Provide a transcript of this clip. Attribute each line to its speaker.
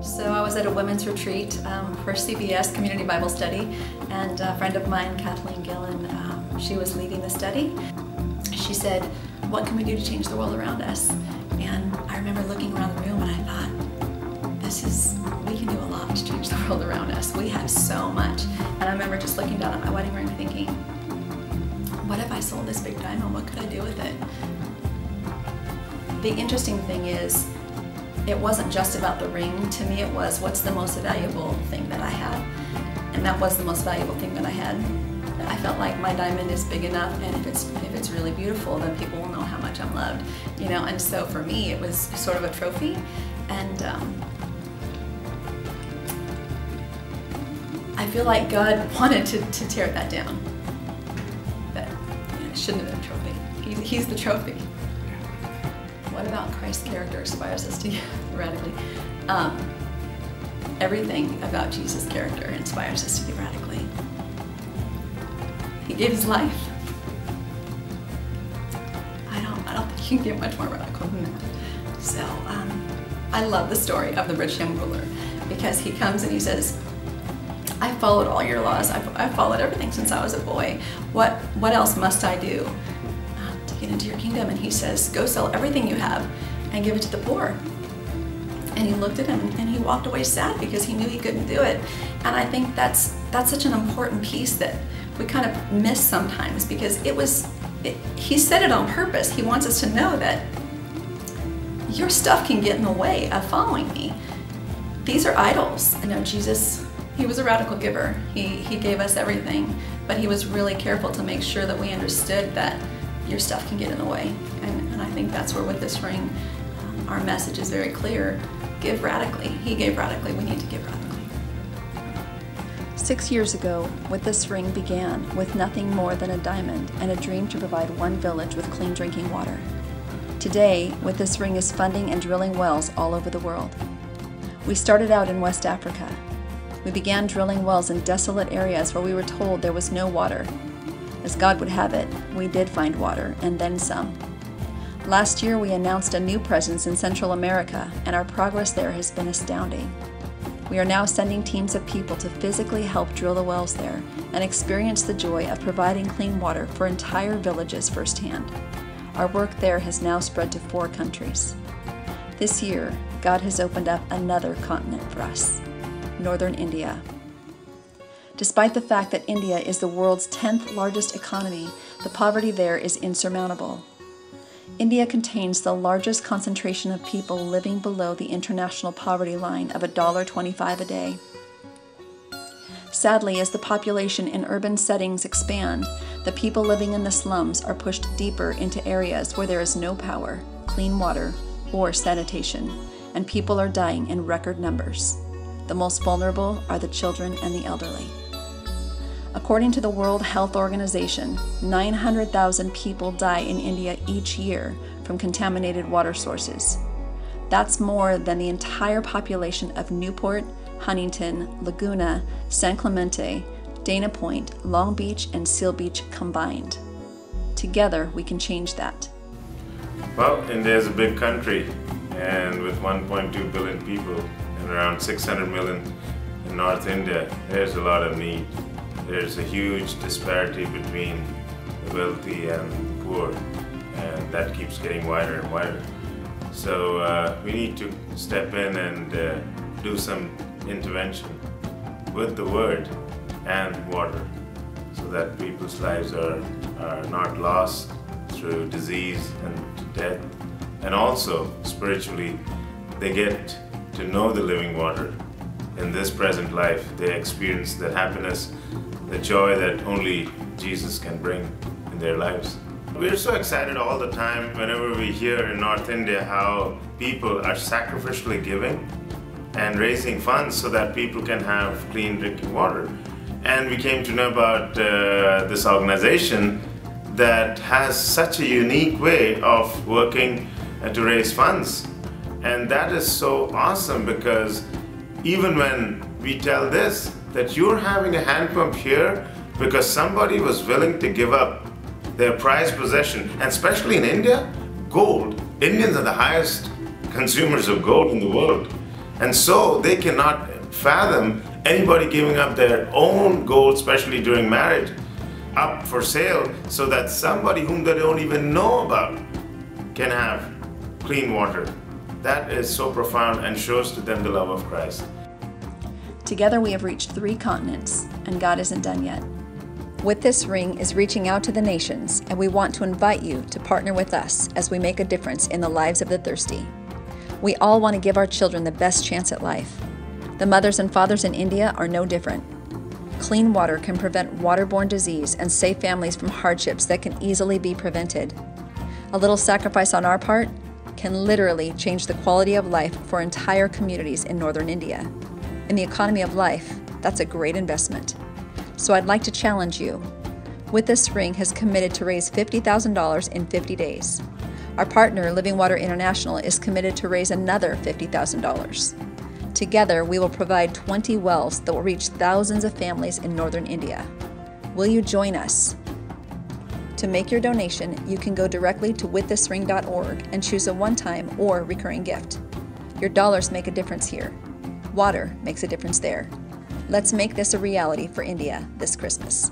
Speaker 1: So I was at a women's retreat for CBS Community Bible Study, and a friend of mine, Kathleen Gillen, she was leading the study. She said, "What can we do to change the world around us?" And I remember looking around the room and I thought, we can do a lot to change the world around us. We have so much. And I remember just looking down at my wedding ring thinking, what if I sold this big diamond? What could I do with it? The interesting thing is, it wasn't just about the ring. To me, it was, what's the most valuable thing that I have? And that was the most valuable thing that I had. I felt like my diamond is big enough, and if it's really beautiful, then people will know how much I'm loved, you know. And so for me, it was sort of a trophy, and I feel like God wanted to tear that down. But it shouldn't have been a trophy. He's the trophy. What about Christ's character inspires us to give radically? Everything about Jesus' character inspires us to give radically. He gave his life. I don't think you can get much more radical than that. So I love the story of the rich young ruler, because he comes and he says, I followed all your laws. I followed everything since I was a boy. What else must I do to get into your kingdom? And he says, go sell everything you have and give it to the poor. And he looked at him and he walked away sad because he knew he couldn't do it. And I think that's such an important piece that we kind of miss sometimes, because he said it on purpose. He wants us to know that your stuff can get in the way of following me. These are idols. You know, Jesus, he was a radical giver. He gave us everything, but he was really careful to make sure that we understood that your stuff can get in the way. And I think that's where with this ring, our message is very clear. Give radically. He gave radically. We need to give radically.
Speaker 2: 6 years ago, With This Ring began with nothing more than a diamond and a dream to provide one village with clean drinking water. Today, With This Ring is funding and drilling wells all over the world. We started out in West Africa. We began drilling wells in desolate areas where we were told there was no water. As God would have it, we did find water, and then some. Last year, we announced a new presence in Central America, and our progress there has been astounding. We are now sending teams of people to physically help drill the wells there and experience the joy of providing clean water for entire villages firsthand. Our work there has now spread to 4 countries. This year, God has opened up another continent for us, Northern India. Despite the fact that India is the world's 10th largest economy, the poverty there is insurmountable. India contains the largest concentration of people living below the international poverty line of $1.25 a day. Sadly, as the population in urban settings expand, the people living in the slums are pushed deeper into areas where there is no power, clean water, or sanitation, and people are dying in record numbers. The most vulnerable are the children and the elderly. According to the World Health Organization, 900,000 people die in India each year from contaminated water sources. That's more than the entire population of Newport, Huntington, Laguna, San Clemente, Dana Point, Long Beach, and Seal Beach combined. Together, we can change that.
Speaker 3: Well, India is a big country, and with 1.2 billion people and around 600 million in North India, there's a lot of need. There's a huge disparity between the wealthy and the poor, and that keeps getting wider and wider. So we need to step in and do some intervention with the word and water, so that people's lives are not lost through disease and to death. And also, spiritually, they get to know the living water. In this present life, they experience the happiness, the joy that only Jesus can bring in their lives. We're so excited all the time whenever we hear in North India how people are sacrificially giving and raising funds so that people can have clean drinking water. And we came to know about this organization that has such a unique way of working to raise funds. And that is so awesome, because even when we tell this, that you're having a hand pump here because somebody was willing to give up their prized possession, and especially in India, gold. Indians are the highest consumers of gold in the world. And so they cannot fathom anybody giving up their own gold, especially during marriage, up for sale so that somebody whom they don't even know about can have clean water. That is so profound and shows to them the love of Christ.
Speaker 2: Together we have reached 3 continents, and God isn't done yet. With This Ring is reaching out to the nations, and we want to invite you to partner with us as we make a difference in the lives of the thirsty. We all want to give our children the best chance at life. The mothers and fathers in India are no different. Clean water can prevent waterborne disease and save families from hardships that can easily be prevented. A little sacrifice on our part can literally change the quality of life for entire communities in northern India. In the economy of life, that's a great investment. So I'd like to challenge you. With This Ring has committed to raise $50,000 in 50 days. Our partner, Living Water International, is committed to raise another $50,000. Together, we will provide 20 wells that will reach thousands of families in northern India. Will you join us? To make your donation, you can go directly to withthisring.org and choose a one-time or recurring gift. Your dollars make a difference here. Water makes a difference there. Let's make this a reality for India this Christmas.